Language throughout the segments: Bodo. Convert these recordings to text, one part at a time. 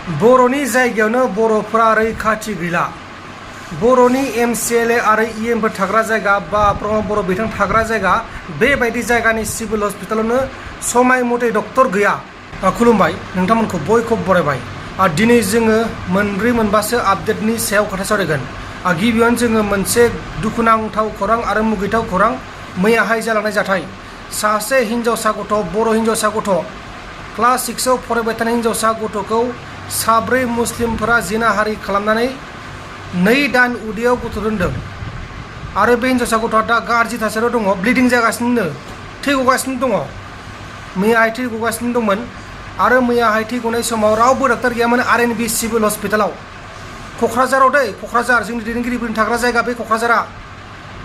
बर'नि जायगायावनो बर'फोरा रैखाथि गैला। बर'नि MCLA आरो EMफोर थाग्रा जायगा बा बर' बिथां थाग्रा जायगा बेबायदि जायगानि सिभिल हस्पिटालावनो समाय मथे डक्टर गैया। खुलुमबाय नोंथांमोनखौ बयखौबो बरायबाय। दिनै जोङो मोनब्रै मोनबासो आपडेटनि सायाव खोथा सावरायगोन। गिबियावनो जोङो मोनसे दुखुनांथाव खौरां आरो मुगैथाव खौरां मैयाहाय जालांनाय जाथाय। सासे हिनजावसा गथ' बर' हिनजावसा गथ' क्लास 6आव फरायबाय थानाय हिनजावसा गथ'खौ साब्रै मुस्लिमफोरा जिनाहारि खालामनानै 2 दान उदैयाव गथ' दोनदों आरो बे हिनजावसा गथ'आ दा गाज्रि थासारियाव दङ, ब्लिडिं जागासिनो, थै गगासिनो दङ। मैयाहाय थै गगासिनो दंमोन आरो मैयाहाय थै गनाय समाव रावबो डाक्टार गैयामोन RNB सिभिल हस्पिटालाव। क'क्राझाराव दै, क'क्राझार जोंनि दैदेनगिरिफोरनि थाग्रा जायगा बे क'क्राझारा।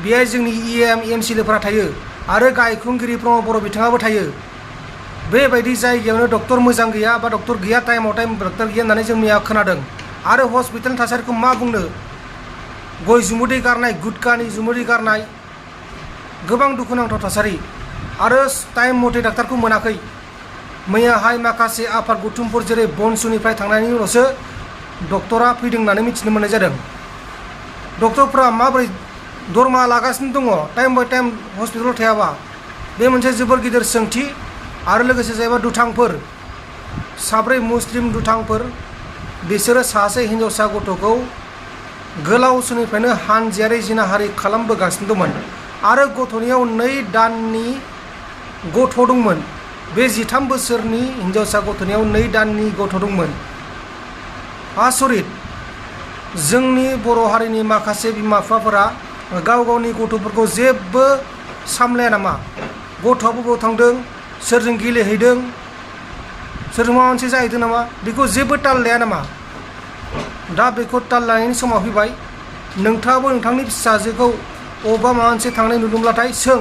बेहाय जोंनि EM MCLAफोरा थायो आरो गायखंगिरि बर' बिथाङाबो थायो। बेबायदि जायगायावनो डक्टर मोजां गैया बा डक्टर गैया, टाइमाव टाइम डक्टर गैया होननानै जों मैया खोनादों। आरो हस्पिटालनि थासारिखौ मा बुंनो, गय जुमुदै गारनाय, गुटखानि जुमुदै गारनाय, गोबां दुखुनांथाव थासारि आरो टाइम मथे डाक्टारखौ मोनाखै। मैयाहाय माखासे आफाद गौथुमफोर जेरै बनसुनिफ्राय थांनायनि उनावसो डक्टरा फैदों होननानै मिथिनो मोननाय जादों। डक्टरफ्रा माबोरै दरमा लागासिनो दङ टाइम बाय टाइम हस्पिटालाव थायाबा? बे मोनसे जोबोर गिदिर सोंथि। आरो लोगोसे जाहैबाय दुथांफोर, साब्रै मुस्लिम दुथांफोर, बिसोरो सासे हिनजावसा गथ'खौ गोलाव समनिफ्रायनो हानजायारि जिनाहारि खालामबोगासिनो दंमोन आरो गथ'नियाव 2 दाननि गथ' दंमोन। बे 13 बोसोरनि हिनजावसा गथ'नियाव 2 दाननि गथ' दंमोन। आसरित। जोंनि बर' हारिनि माखासे बिमा बिफाफोरा गाव गावनि गथ'फोरखौ जेबो सामलाया नामा? गथ'आ बबेयाव थांदों, सोरजों गेलेहैदों, सोरजों माबा मोनसे जाहैदों नामा, बेखौ जेबो ताल लाया नामा? दा बेखौ ताल लानायनि समाव फैबाय। नोंथाङाबो नोंथांनि फिसाजोखौ अबेबा माबा मोनसे थांनाय नुदोंब्लाथाय सों,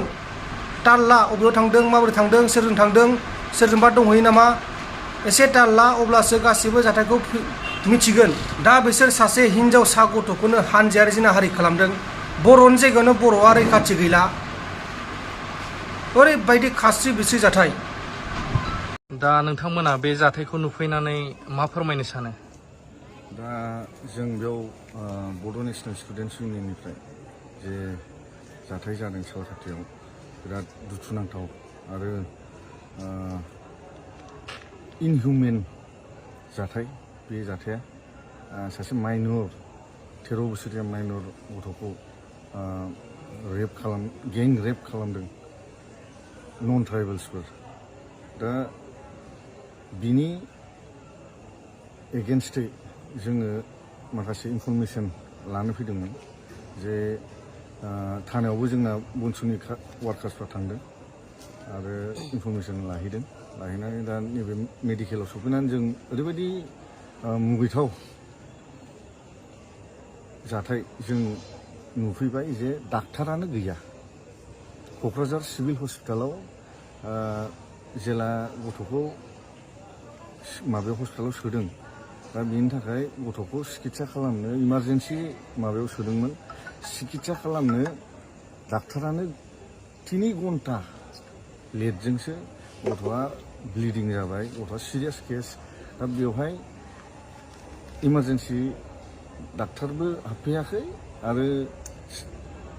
ताल ला, अबेयाव थांदों, माबोरै थांदों, सोरजों थांदों, सोरजोंबा दंहैयो नामा, एसे ताल ला, अब्लासो गासिबो जाथायखौ मिथिगोन। दा बिसोर सासे हिनजावसा गथ'खौनो हानजायारि जिनाहारि खालामदों। बर'नि जायगायावनो बर'आ रैखाथि गैला। ओरैबायदि खास्रि बिस्रि जाथाय। दा नोंथांमोना बे जाथायखौ नुफैनानै मा फोरमायनो सानो? दा जों बेयाव बड' नेसनेल स्टुडेन्टस इउनियननिफ्राय जे जाथाय जादों सावथाथियाव, बिराद दुखुनांथाव आरो इनहिउमेन जाथाय। बे जाथाया सासे माइनर 13 बोसोरनि माइनर गथ'खौ गें रेप खालामदों नन ट्राइबेल्सफोर। दा बिनि एगेन्स्टै जोङो माखासे इनफरमेसन लानो फैदोंमोन जे थानायावबो जोंना बनसुनि वार्कार्सफ्रा थांदों आरो इनफरमेसन लाहैनानै दा नैबे मेडिकेलाव सफैनानै जों ओरैबायदि मुगैथाव जाथाय जों नुफैबाय जे डाक्टारानो गैया। क'क्राझार सिभिल हस्पिटालाव जेला गथ'खौ माबायाव हस्पिटालाव सोदों, दा बेनि थाखाय गथ'खौ सिकित्सा खालामनो इमारजेन्सि माबायाव सोदोंमोन। सिकित्सा खालामनो डाक्टारानो 3 घन्टा लेटजोंसो गथ'आ ब्लिडिं जाबाय, गथ'आ सिरियास केस। दा बेवहाय इमारजेन्सि डाक्टारबो हाबफैयाखै आरो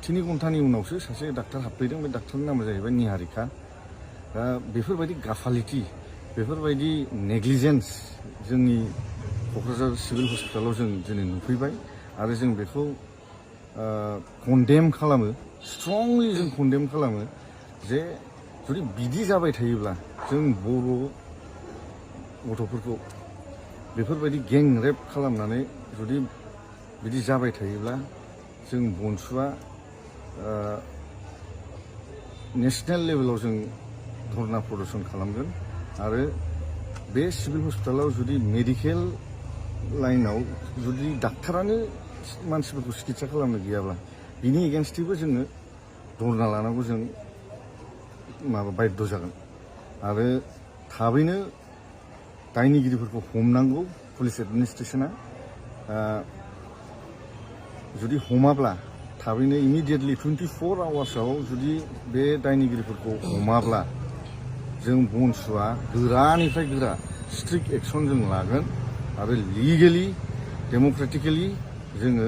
3 घन्टानि उनावसो सासे डाक्टार हाबफैदों। बे डाक्टारनि नामा जाहैबाय निहारिका। दा बेफोरबायदि गाफालिटि, बेफोरबायदि नेग्लिजेन्स जोंनि क'क्राझार सिभिल हस्पिटालाव जों दिनै नुफैबाय आरो जों बेखौ कन्डेम खालामो, स्ट्रंलि जों कन्डेम खालामो। जे जुदि बिदि जाबाय थायोब्ला जों बर' गथ'फोरखौ बेफोरबायदि गें रेप खालामनानै जुदि बिदि जाबाय थायोब्ला जों बनसुआ नेसनेल लेभेलाव जों धरना प्रदर्शन खालामगोन। आरो बे सिभिल हस्पिटालाव जुदि मेडिकेल लाइनाव जुदि डाक्टारानो मानसिफोरखौ सिकित्सा खालामनो गैयाब्ला बिनि एगेन्स्टैबो जोङो धरना लानांगौ, जों बाध्य जागोन। आरो थाबैनो दायनिगिरिफोरखौ हमनांगौ पुलिस एडमिनिस्ट्रेसना। जुदि हमाब्ला थाबैनो इमिडियेटलि 24 आवार्सआव जुदि बे दायनिगिरिफोरखौ हमाब्ला जों बनसुआ गोरानिफ्राय गोरा स्ट्रिक्ट एक्सन जों लागोन आरो लिगेलि डेम'क्रेटिकेलि जोङो